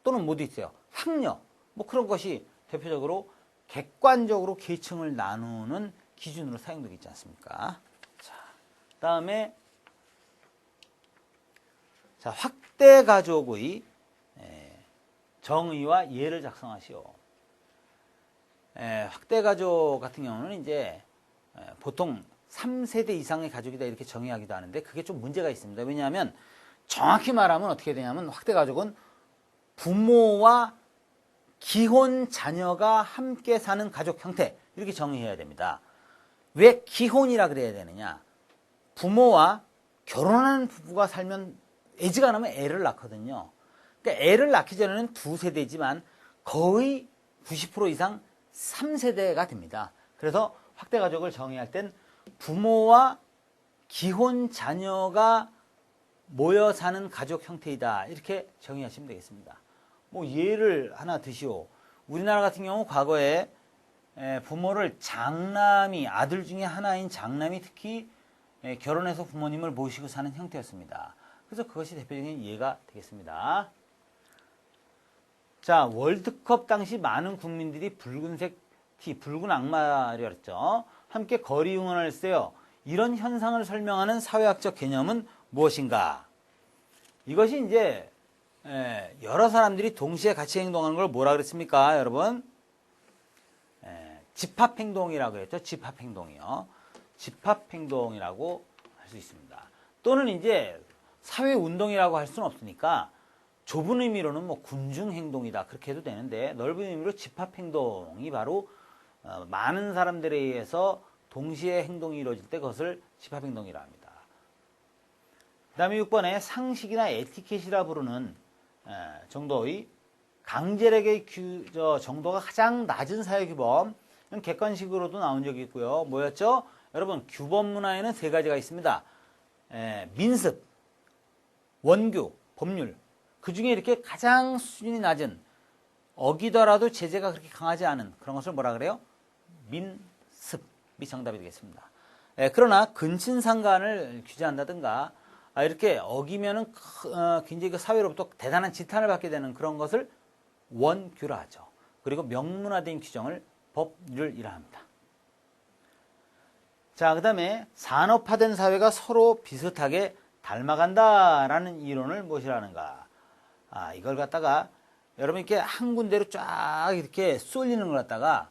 또는 뭐도 있어요. 학력 뭐 그런 것이 대표적으로 객관적으로 계층을 나누는 기준으로 사용되고 있지 않습니까? 자, 다음에 자, 확대 가족의 정의와 예를 작성하시오. 확대 가족 같은 경우는 이제 보통 3세대 이상의 가족이다 이렇게 정의하기도 하는데 그게 좀 문제가 있습니다. 왜냐하면 정확히 말하면 어떻게 되냐면 확대 가족은 부모와 기혼 자녀가 함께 사는 가족 형태 이렇게 정의해야 됩니다. 왜 기혼이라 그래야 되느냐? 부모와 결혼하는 부부가 살면 애지간하면 애를 낳거든요. 그러니까 애를 낳기 전에는 2세대지만 거의 90% 이상 3세대가 됩니다. 그래서 확대 가족을 정의할 땐 부모와 기혼 자녀가 모여 사는 가족 형태이다 이렇게 정의하시면 되겠습니다. 뭐 예를 하나 드시오. 우리나라 같은 경우 과거에 부모를 장남이 아들 중에 하나인 장남이 특히 결혼해서 부모님을 모시고 사는 형태였습니다. 그래서 그것이 대표적인 예가 되겠습니다. 자, 월드컵 당시 많은 국민들이 붉은색 티, 붉은 악마를 했죠. 함께 거리 응원을 했어요. 이런 현상을 설명하는 사회학적 개념은 무엇인가? 이것이 이제 여러 사람들이 동시에 같이 행동하는 걸 뭐라 그랬습니까, 여러분? 집합행동이라고 했죠. 집합행동이요. 집합행동이라고 할 수 있습니다. 또는 이제 사회운동이라고 할 수는 없으니까 좁은 의미로는 뭐 군중행동이다 그렇게 해도 되는데 넓은 의미로 집합행동이 바로 많은 사람들에 의해서 동시에 행동이 이루어질 때 그것을 집합행동이라 합니다. 그 다음에 6번에 상식이나 에티켓이라 부르는 정도의 강제력의 정도가 가장 낮은 사회규범 객관식으로도 나온 적이 있고요. 뭐였죠? 여러분 규범 문화에는 3가지가 있습니다. 민습, 원규, 법률 그 중에 이렇게 가장 수준이 낮은 어기더라도 제재가 그렇게 강하지 않은 그런 것을 뭐라 그래요? 민습이 정답이 되겠습니다. 그러나 근친상간을 규제한다든가 이렇게 어기면은 굉장히 그 사회로부터 대단한 지탄을 받게 되는 그런 것을 원규라 하죠. 그리고 명문화된 규정을 법률이라 합니다. 자, 그 다음에 산업화된 사회가 서로 비슷하게 닮아간다라는 이론을 무엇이라는가? 이걸 갖다가 여러분 이렇게 한 군데로 쫙 이렇게 쏠리는 걸 갖다가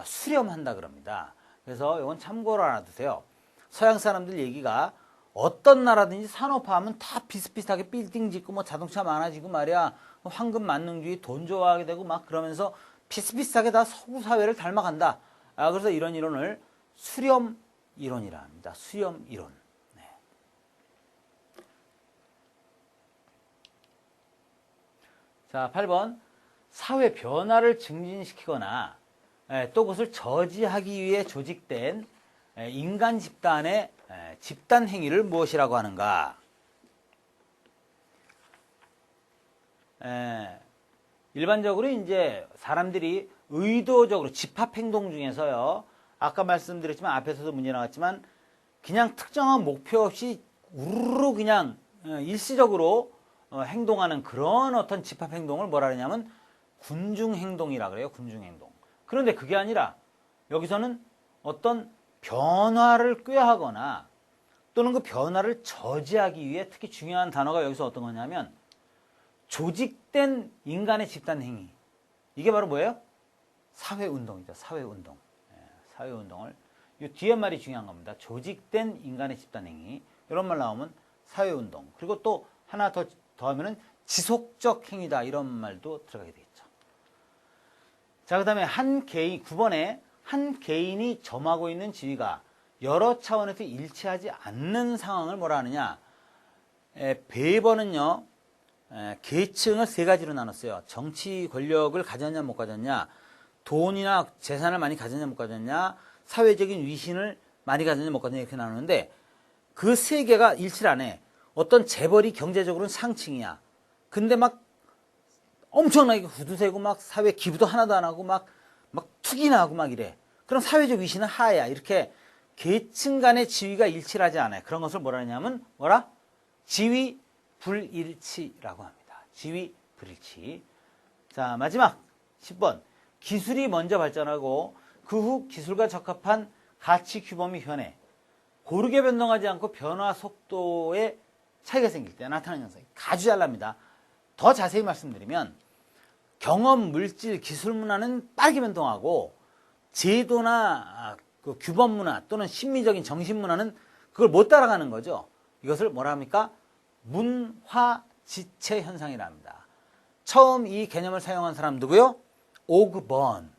수렴한다 그럽니다. 그래서 이건 참고로 알아두세요. 서양 사람들 얘기가 어떤 나라든지 산업화하면 다 비슷비슷하게 빌딩 짓고 뭐 자동차 많아지고 말이야 황금 만능주의 돈 좋아하게 되고 막 그러면서 비슷비슷하게 다 서구 사회를 닮아간다. 그래서 이런 이론을 수렴 이론이라 합니다. 수렴 이론. 네. 자, 8번 사회 변화를 증진시키거나 또 그것을 저지하기 위해 조직된 인간 집단의 집단 행위를 무엇이라고 하는가? 일반적으로 이제 사람들이 의도적으로 집합 행동 중에서요. 아까 말씀드렸지만 앞에서도 문제 나왔지만 그냥 특정한 목표 없이 우르르 그냥 일시적으로 행동하는 그런 어떤 집합 행동을 뭐라 그러냐면 군중 행동이라 그래요. 군중 행동. 그런데 그게 아니라 여기서는 어떤 변화를 꾀하거나 또는 그 변화를 저지하기 위해 특히 중요한 단어가 여기서 어떤 거냐면 조직된 인간의 집단 행위. 이게 바로 뭐예요? 사회운동이죠. 사회운동. 사회운동을 이 뒤에 말이 중요한 겁니다. 조직된 인간의 집단 행위. 이런 말 나오면 사회운동. 그리고 또 하나 더 더하면은 지속적 행위다 이런 말도 들어가게 되겠죠. 자, 그 다음에 9번에 한 개인이 점하고 있는 지위가 여러 차원에서 일치하지 않는 상황을 뭐라 하느냐. 베이버는요, 계층을 세 가지로 나눴어요. 정치 권력을 가졌냐 못 가졌냐, 돈이나 재산을 많이 가졌냐 못 가졌냐, 사회적인 위신을 많이 가졌냐 못 가졌냐 이렇게 나누는데 그 세 개가 일치를 안 해. 어떤 재벌이 경제적으로는 상층이야. 근데 막 엄청나게 후두세고 막 사회 기부도 하나도 안 하고 막 투기나 하고 막 이래. 그럼 사회적 위신은 하야. 이렇게 계층 간의 지위가 일치를 하지 않아요. 그런 것을 뭐라 하냐면 지위 불일치라고 합니다. 지위 불일치. 자, 마지막 10번. 기술이 먼저 발전하고 그 후 기술과 적합한 가치 규범이 현해 고르게 변동하지 않고 변화 속도에 차이가 생길 때 나타나는 현상이 아주 잘 납니다. 더 자세히 말씀드리면 경험, 물질, 기술 문화는 빠르게 변동하고 제도나 그 규범 문화 또는 심미적인 정신 문화는 그걸 못 따라가는 거죠. 이것을 뭐라 합니까? 문화지체 현상이라 합니다. 처음 이 개념을 사용한 사람 누구요? 오그번,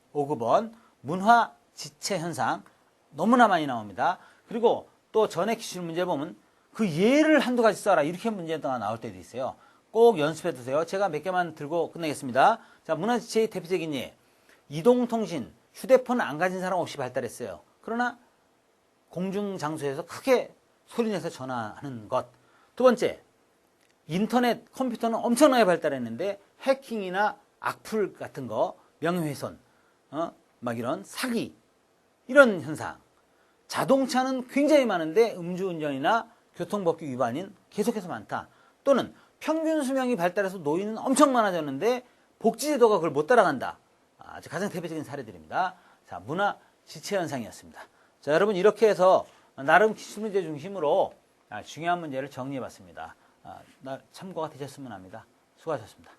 문화지체 현상 너무나 많이 나옵니다. 그리고 또 전에 기출 문제 보면 그 예를 한두 가지 써라 이렇게 문제가 나올 때도 있어요. 꼭 연습해 두세요. 제가 몇 개만 들고 끝내겠습니다. 자, 문화지체의 대표적인 예. 이동통신, 휴대폰 안 가진 사람 없이 발달했어요. 그러나 공중장소에서 크게 소리내서 전화하는 것. 두 번째, 인터넷, 컴퓨터는 엄청나게 발달했는데 해킹이나 악플 같은 거, 명예훼손, 막 이런 사기, 이런 현상. 자동차는 굉장히 많은데 음주운전이나 교통법규 위반인 계속해서 많다. 또는 평균 수명이 발달해서 노인은 엄청 많아졌는데 복지제도가 그걸 못 따라간다. 가장 대표적인 사례들입니다. 자, 문화 지체 현상이었습니다. 자, 여러분 이렇게 해서 나름 기출문제 중심으로 중요한 문제를 정리해봤습니다. 참고가 되셨으면 합니다. 수고하셨습니다.